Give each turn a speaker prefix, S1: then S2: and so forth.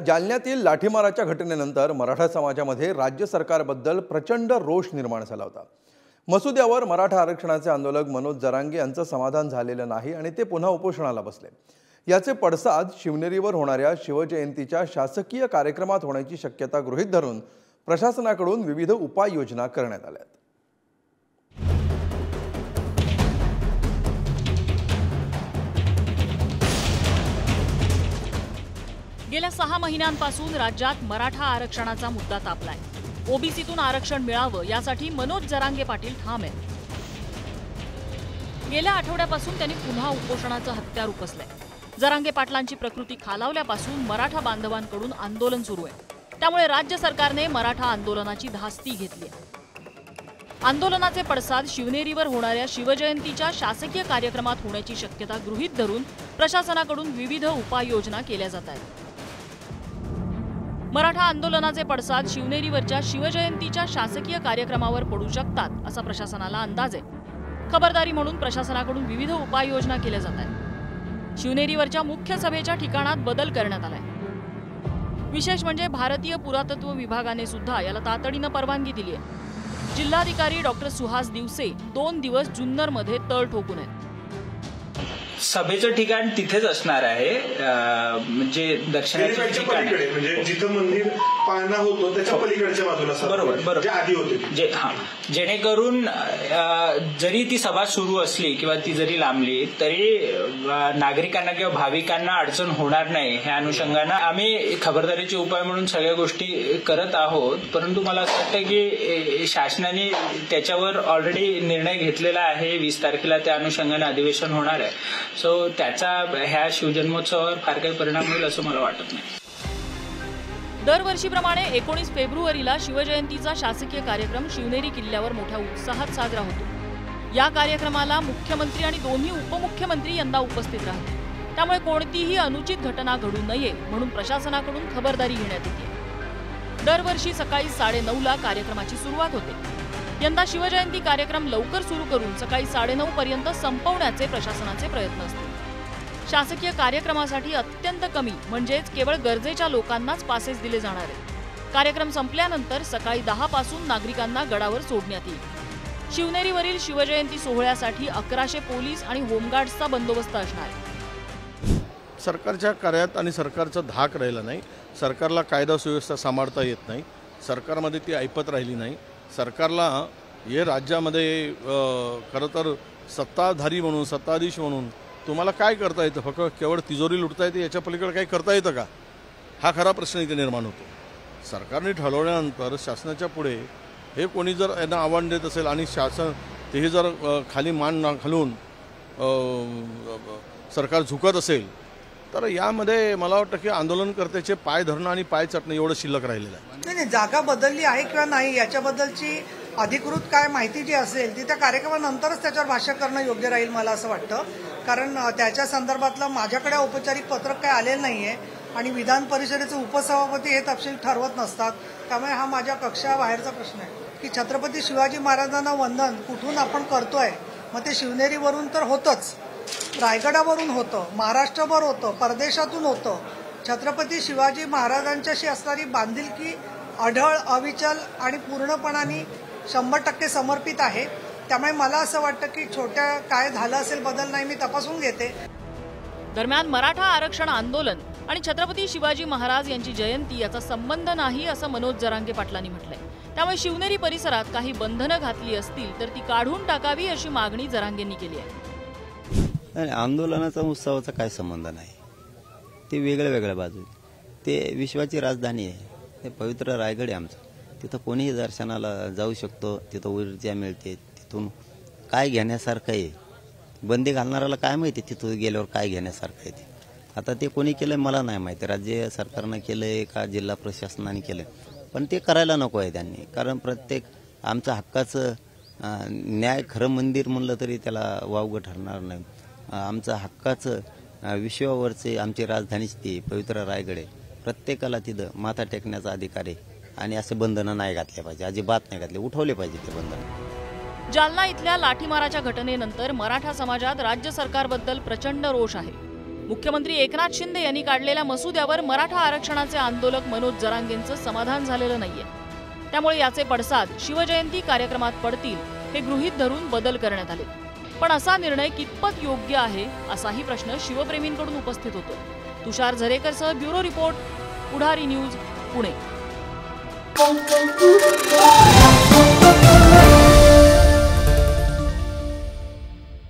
S1: जालन्यातील लाठीमाराच्या घटनेनंतर मराठा समाजामध्ये राज्य सरकारबद्दल प्रचंड रोष निर्माण झाला होता। मसुद्यावर मराठा आरक्षणाचे आंदोलक मनोज जरांगे यांचं समाधान झालेलं नाही आणि ते पुन्हा उपोषणाला बसले। याचे पडसाद शिवनेरीवर होणाऱ्या शिवजयंतीच्या शासकीय कार्यक्रमात होण्याची शक्यता गृहीत धरून प्रशासनाकडून विविध उपाययोजना करण्यात आल्या।
S2: गेल्या 6 महिन्यांपासून राज्यात मराठा आरक्षणाचा मुद्दा तापलाय। ओबीसीतून आरक्षण मिळावं यासाठी मनोज जरांगे पाटील ठाम आहेत। गेल्या आठवड्यापासून त्यांनी पुन्हा उपोषणाचं हत्यार उपसलंय। जरांगे पाटलांची प्रकृती खालावल्यापासून मराठा बांधवांकडून आंदोलन सुरू आहे। त्यामुळे राज्य सरकारने मराठा आंदोलनाची धास्ती घेतली आहे। आंदोलनाचे पडसाद शिवनेरीवर होणाऱ्या शिवजयंतीच्या शासकीय कार्यक्रमात होण्याची शक्यता गृहीत धरून प्रशासनाकडून विविध उपाययोजना केल्या जात आहेत। मराठा आंदोलनाचे पडसाद शिवनेरीवरच्या शिवजयंतीच्या शासकीय कार्यक्रमावर पडू शकतात असा प्रशासनाला अंदाज आहे। खबरदारी म्हणून प्रशासनाकडून विविध उपाययोजना केल्या जात आहेत। शिवनेरीवरच्या मुख्य सभेच्या ठिकाणात बदल करण्यात आलाय। विशेष म्हणजे भारतीय पुरातत्व विभागाने सुद्धा याला तातडीने परवानगी दिली आहे। जिल्हाधिकारी डॉक्टर सुहास दिवसे 2 दिवस जुन्नरमध्ये तळ ठोकून आहेत।
S3: सभेचं ठिकाण तिथेच असणार आहे, म्हणजे दर्शनाचं ठिकाण
S4: म्हणजे जिथं मंदिर पाळणा होतो त्याच्या पलीकडच्या बाजूला। बरोबर जे आधी होते
S3: जेणेकरून जरी ती सभा सुरू असली किंवा ती जरी लांबली तरी नागरिकांना किंवा भाविकांना अडचण होणार नाही ह्या अनुषंगाने आम्ही खबरदारीचे उपाय म्हणून सगळ्या गोष्टी करत आहोत। परंतु मला असं वाटतं की शासनाने त्याच्यावर ऑलरेडी निर्णय घेतलेला आहे। 20 तारखेला त्या अनुषंगाने अधिवेशन होणार आहे। सो त्याचा ह्या शिवजन्मोत्सवावर फार काही परिणाम होईल असं मला वाटत नाही।
S2: दरवर्षीप्रमाणे 19 फेब्रुवारीला शिवजयंतीचा शासकीय कार्यक्रम शिवनेरी किल्ल्यावर मोठ्या उत्साहात साजरा होतो। या कार्यक्रमाला मुख्यमंत्री आणि दोन्ही उपमुख्यमंत्री यंदा उपस्थित राहतील। त्यामुळे कोणतीही अनुचित घटना घडू नये म्हणून प्रशासनाकडून खबरदारी घेण्यात येते। दरवर्षी सकाळी 9:30ला कार्यक्रमाची सुरुवात होते। यंदा शिवजयंती कार्यक्रम लवकर सुरू करून सकाळी 9:30 पर्यंत संपवण्याचे प्रशासनाचे प्रयत्न असतील। शासकीय कार्यक्रमासाठी अत्यंत कमी म्हणजेच केवळ गरजेच्या लोकांनाच पासेस दिले जाणार आहेत। कार्यक्रम संपल्यानंतर सकाळी 10 पासून नागरिकांना गडावर सोडण्यात येईल। शिवनेरीवरील शिवजयंती सोहळ्यासाठी 1100 पोलीस आणि होमगार्ड्सचा बंदोबस्त असणार आहे।
S5: सरकारच्या कार्यात आणि सरकारचा धाक राहिला नाही। सरकारला कायदा सुव्यवस्था सांभाळता येत नाही। सरकारमध्ये ती ऐपत राहिली नाही। सरकारला हे राज्यामध्ये खरं तर सत्ताधारी म्हणून सत्ताधीश म्हणून तुम्हाला काय करता येतं? फक्त केवळ तिजोरी लुटता येते, याच्या पलीकडे काही करता येतं का? हा खरा प्रश्न इथे निर्माण होतो। सरकारने ठरवल्यानंतर शासनाच्या पुढे हे कोणी जर यांना आव्हान देत असेल आणि शासन तेही जर खाली मान घालून सरकार झुकत असेल तर यामध्ये मला वाटतं की आंदोलनकर्त्याचे पाय धरणं आणि पाय चटणं एवढं शिल्लक राहिलेलं आहे।
S6: नाही, जागा बदलली आहे किंवा नाही याच्याबद्दलची अधिकृत काय माहिती जी असेल ती त्या कार्यक्रमानंतरच त्याच्यावर भाष्य करणं योग्य राहील मला असं वाटतं। कारण त्याच्या संदर्भातलं माझ्याकडे औपचारिक पत्रक काय आलेलं नाहीये आणि विधान परिषदेचे उपसभापती हे तपशील ठरवत नसतात। त्यामुळे हा माझ्या कक्षाबाहेरचा प्रश्न आहे की छत्रपती शिवाजी महाराजांना वंदन कुठून आपण करतोय? मग ते शिवनेरीवरून तर होतंच, रायगडावरून होतं, महाराष्ट्रभर होतं, परदेशातून होतं। छत्रपती शिवाजी महाराजांच्याशी असणारी बांधिलकी अढळ, अविचल आणि पूर्णपणाने 100% समर्पित आहे। त्यामुळे मला असं वाटतं की छोट्या काय झालं असेल बदल नाही, मी तपासून घेते।
S2: दरम्यान मराठा आरक्षण आंदोलन आणि छत्रपती शिवाजी महाराज यांची जयंती याचा संबंध नाही असं मनोज जरांगे पाटलांनी म्हटलंय। त्यामुळे शिवनेरी परिसरात काही बंधनं घातली असतील तर ती काढून टाकावी अशी मागणी जरांगेंनी केली आहे।
S7: आंदोलनाचा उत्सवाचा काय संबंध नाही, ते वेगळ्या बाजू। ते विश्वाची राजधानी आहे, ते पवित्र रायगड आहे आमचं। तिथं कोणीही दर्शनाला जाऊ शकतो, तिथं ऊर्जा मिळते, तिथून काय घेण्यासारखं आहे? बंदी घालणाऱ्याला काय माहिती तिथं गेल्यावर काय घेण्यासारखं आहे ते? आता ते कोणी केलंय मला नाही माहिती, राज्य सरकारनं केलंय का जिल्हा प्रशासनाने केलंय, पण ते करायला नको आहे त्यांनी। कारण प्रत्येक आमचं हक्काचं न्याय खरं मंदिर म्हणलं तरी त्याला वावगं ठरणार नाही। आमचं हक्काचं विश्वावरचे आमची राजधानीच ती पवित्र रायगड आहे। प्रत्येकाला तिथं माथा टेकण्याचा अधिकार आहे आणि असे बंधनं नाही घातले पाहिजे, अजिबात नाही घातले, उठवले पाहिजे ते बंधन।
S2: जालना इथल्या लाठीमाराच्या घटनेनंतर मराठा समाजात राज्य सरकारबद्दल प्रचंड रोष आहे। मुख्यमंत्री एकनाथ शिंदे यांनी काढलेल्या मसुद्यावर मराठा आरक्षणाचे आंदोलक मनोज जरांगेंचं समाधान झालेलं नाहीये. त्यामुळे याचे पडसाद शिवजयंती कार्यक्रमात पडतील हे गृहीत धरून बदल करण्यात आले. पण असा निर्णय कितपत योग्य आहे असाही प्रश्न शिवप्रेमींकडून उपस्थित होतो. तुषार झरेकरसह ब्युरो रिपोर्ट, पुढारी न्यूज, पुणे.